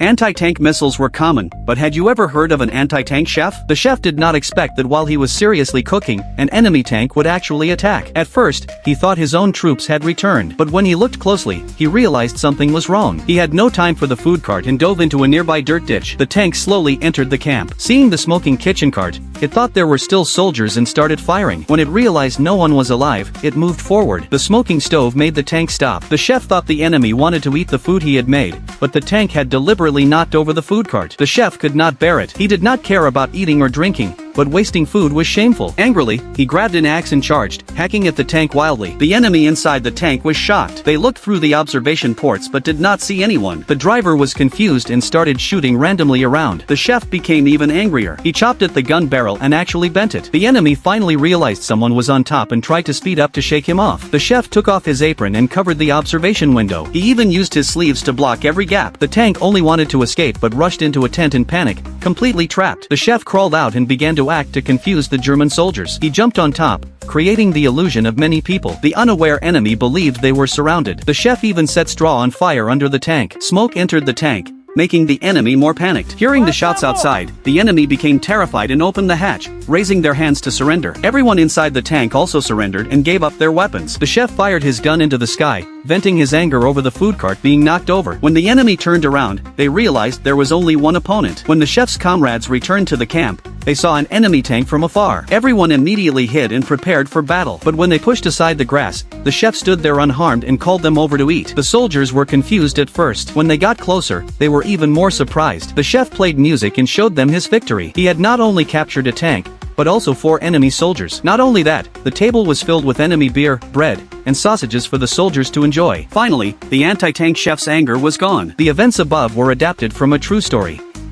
Anti-tank missiles were common, but had you ever heard of an anti-tank chef? The chef did not expect that while he was seriously cooking, an enemy tank would actually attack. At first, he thought his own troops had returned, but when he looked closely, he realized something was wrong. He had no time for the food cart and dove into a nearby dirt ditch. The tank slowly entered the camp. Seeing the smoking kitchen cart, it thought there were still soldiers and started firing. When it realized no one was alive, it moved forward. The smoking stove made the tank stop. The chef thought the enemy wanted to eat the food he had made, but the tank had deliberately knocked over the food cart. The chef could not bear it. He did not care about eating or drinking, but wasting food was shameful. Angrily, he grabbed an axe and charged, hacking at the tank wildly. The enemy inside the tank was shocked. They looked through the observation ports but did not see anyone. The driver was confused and started shooting randomly around. The chef became even angrier. He chopped at the gun barrel and actually bent it. The enemy finally realized someone was on top and tried to speed up to shake him off. The chef took off his apron and covered the observation window. He even used his sleeves to block every gap. The tank only wanted to escape but rushed into a tent in panic, completely trapped. The chef crawled out and began to act to confuse the German soldiers. He jumped on top, creating the illusion of many people. The unaware enemy believed they were surrounded. The chef even set straw on fire under the tank. Smoke entered the tank, making the enemy more panicked. Hearing the shots outside, the enemy became terrified and opened the hatch, raising their hands to surrender. Everyone inside the tank also surrendered and gave up their weapons. The chef fired his gun into the sky, venting his anger over the food cart being knocked over. When the enemy turned around, they realized there was only one opponent. When the chef's comrades returned to the camp, they saw an enemy tank from afar. Everyone immediately hid and prepared for battle. But when they pushed aside the grass, the chef stood there unharmed and called them over to eat. The soldiers were confused at first. When they got closer, they were even more surprised. The chef played music and showed them his victory. He had not only captured a tank, but also 4 enemy soldiers. Not only that, the table was filled with enemy beer, bread, and sausages for the soldiers to enjoy. Finally, the anti-tank chef's anger was gone. The events above were adapted from a true story.